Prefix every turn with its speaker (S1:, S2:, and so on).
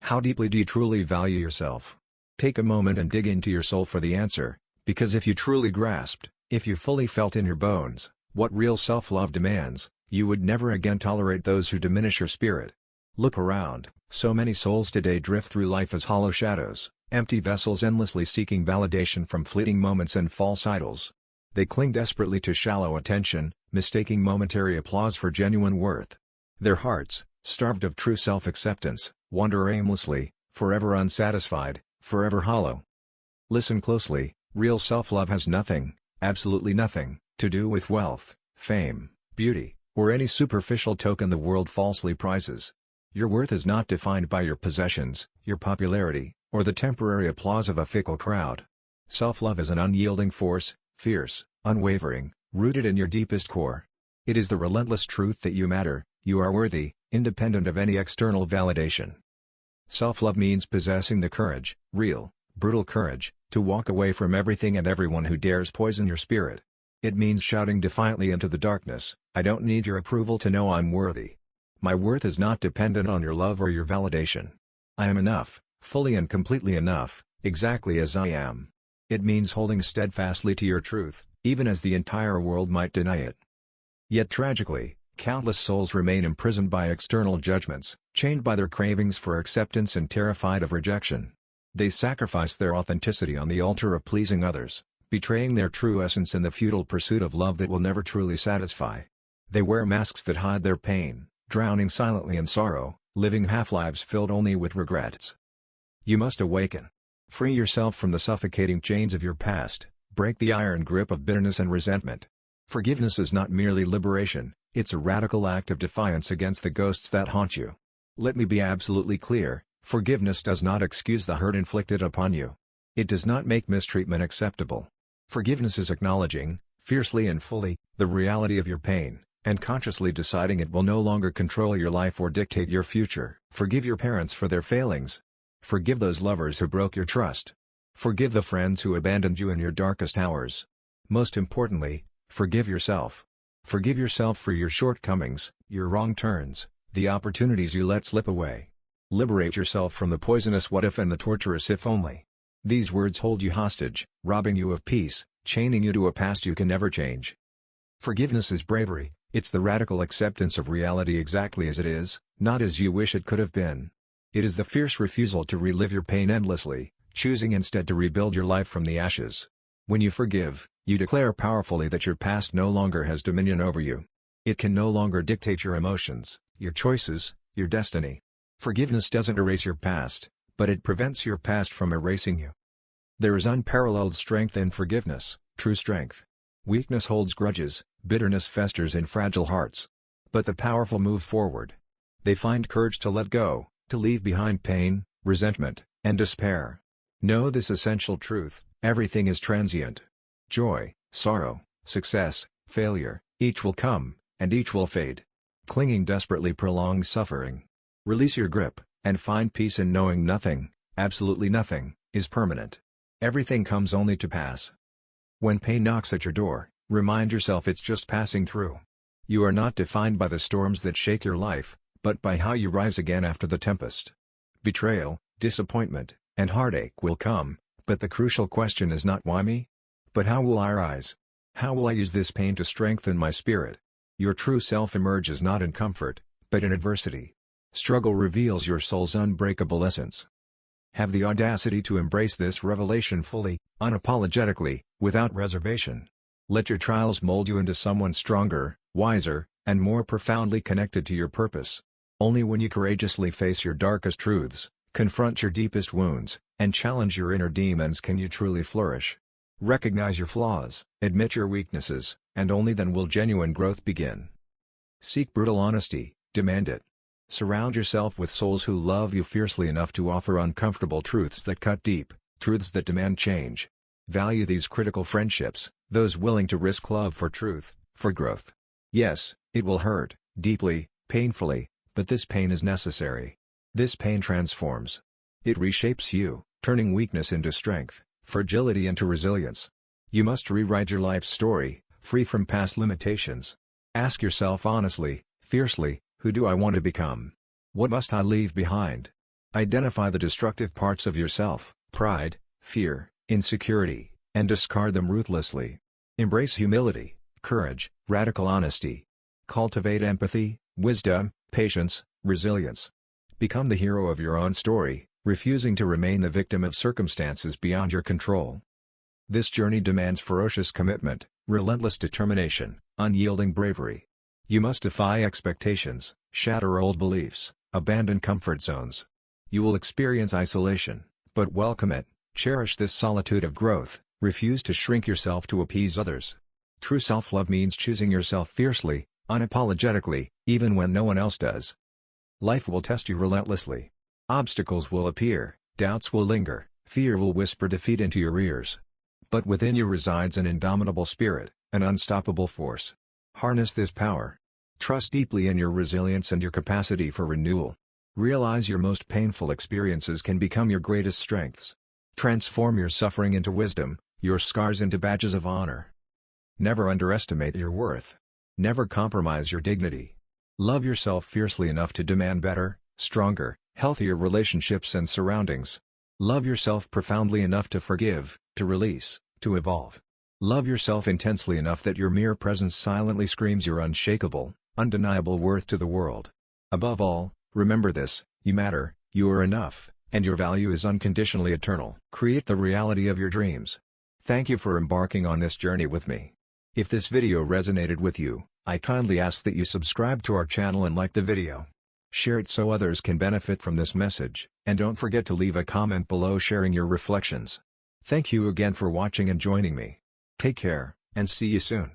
S1: How deeply do you truly value yourself? Take a moment and dig into your soul for the answer, because if you truly grasped, if you fully felt in your bones, what real self-love demands, you would never again tolerate those who diminish your spirit. Look around, so many souls today drift through life as hollow shadows, empty vessels endlessly seeking validation from fleeting moments and false idols. They cling desperately to shallow attention, mistaking momentary applause for genuine worth. Their hearts, starved of true self-acceptance, wander aimlessly, forever unsatisfied, forever hollow. Listen closely, real self-love has nothing, absolutely nothing, to do with wealth, fame, beauty, or any superficial token the world falsely prizes. Your worth is not defined by your possessions, your popularity, or the temporary applause of a fickle crowd. Self-love is an unyielding force, fierce, unwavering, rooted in your deepest core. It is the relentless truth that you matter, you are worthy, independent of any external validation. Self-love means possessing the courage, real, brutal courage, to walk away from everything and everyone who dares poison your spirit. It means shouting defiantly into the darkness, "I don't need your approval to know I'm worthy. My worth is not dependent on your love or your validation. I am enough, fully and completely enough, exactly as I am." It means holding steadfastly to your truth, even as the entire world might deny it. Yet tragically, countless souls remain imprisoned by external judgments, chained by their cravings for acceptance and terrified of rejection. They sacrifice their authenticity on the altar of pleasing others, betraying their true essence in the futile pursuit of love that will never truly satisfy. They wear masks that hide their pain, drowning silently in sorrow, living half-lives filled only with regrets. You must awaken. Free yourself from the suffocating chains of your past, break the iron grip of bitterness and resentment. Forgiveness is not merely liberation, it's a radical act of defiance against the ghosts that haunt you. Let me be absolutely clear, forgiveness does not excuse the hurt inflicted upon you. It does not make mistreatment acceptable. Forgiveness is acknowledging, fiercely and fully, the reality of your pain, and consciously deciding it will no longer control your life or dictate your future. Forgive your parents for their failings. Forgive those lovers who broke your trust. Forgive the friends who abandoned you in your darkest hours. Most importantly, forgive yourself. Forgive yourself for your shortcomings, your wrong turns, the opportunities you let slip away. Liberate yourself from the poisonous what if and the torturous if only. These words hold you hostage, robbing you of peace, chaining you to a past you can never change. Forgiveness is bravery, it's the radical acceptance of reality exactly as it is, not as you wish it could have been. It is the fierce refusal to relive your pain endlessly, choosing instead to rebuild your life from the ashes. When you forgive, you declare powerfully that your past no longer has dominion over you. It can no longer dictate your emotions, your choices, your destiny. Forgiveness doesn't erase your past, but it prevents your past from erasing you. There is unparalleled strength in forgiveness, true strength. Weakness holds grudges, bitterness festers in fragile hearts. But the powerful move forward. They find courage to let go, to leave behind pain, resentment, and despair. Know this essential truth: everything is transient. Joy, sorrow, success, failure, each will come, and each will fade. Clinging desperately prolongs suffering. Release your grip, and find peace in knowing nothing, absolutely nothing, is permanent. Everything comes only to pass. When pain knocks at your door, remind yourself it's just passing through. You are not defined by the storms that shake your life, but by how you rise again after the tempest. Betrayal, disappointment, and heartache will come, but the crucial question is not why me? But how will I rise? How will I use this pain to strengthen my spirit? Your true self emerges not in comfort, but in adversity. Struggle reveals your soul's unbreakable essence. Have the audacity to embrace this revelation fully, unapologetically, without reservation. Let your trials mold you into someone stronger, wiser, and more profoundly connected to your purpose. Only when you courageously face your darkest truths, confront your deepest wounds, and challenge your inner demons can you truly flourish. Recognize your flaws, admit your weaknesses, and only then will genuine growth begin. Seek brutal honesty, demand it. Surround yourself with souls who love you fiercely enough to offer uncomfortable truths that cut deep, truths that demand change. Value these critical friendships, those willing to risk love for truth, for growth. Yes, it will hurt, deeply, painfully, but this pain is necessary. This pain transforms. It reshapes you, turning weakness into strength, fragility into resilience. You must rewrite your life story, free from past limitations. Ask yourself honestly, fiercely, who do I want to become? What must I leave behind? Identify the destructive parts of yourself, pride, fear, insecurity, and discard them ruthlessly. Embrace humility, courage, radical honesty. Cultivate empathy, wisdom, patience, resilience. Become the hero of your own story, refusing to remain the victim of circumstances beyond your control. This journey demands ferocious commitment, relentless determination, unyielding bravery. You must defy expectations, shatter old beliefs, abandon comfort zones. You will experience isolation, but welcome it, cherish this solitude of growth, refuse to shrink yourself to appease others. True self-love means choosing yourself fiercely, unapologetically, even when no one else does. Life will test you relentlessly. Obstacles will appear, doubts will linger, fear will whisper defeat into your ears. But within you resides an indomitable spirit, an unstoppable force. Harness this power. Trust deeply in your resilience and your capacity for renewal. Realize your most painful experiences can become your greatest strengths. Transform your suffering into wisdom, your scars into badges of honor. Never underestimate your worth. Never compromise your dignity. Love yourself fiercely enough to demand better, stronger, healthier relationships and surroundings. Love yourself profoundly enough to forgive, to release, to evolve. Love yourself intensely enough that your mere presence silently screams your unshakable, undeniable worth to the world. Above all, remember this: you matter, you are enough, and your value is unconditionally eternal. Create the reality of your dreams. Thank you for embarking on this journey with me. If this video resonated with you, I kindly ask that you subscribe to our channel and like the video. Share it so others can benefit from this message, and don't forget to leave a comment below sharing your reflections. Thank you again for watching and joining me. Take care, and see you soon.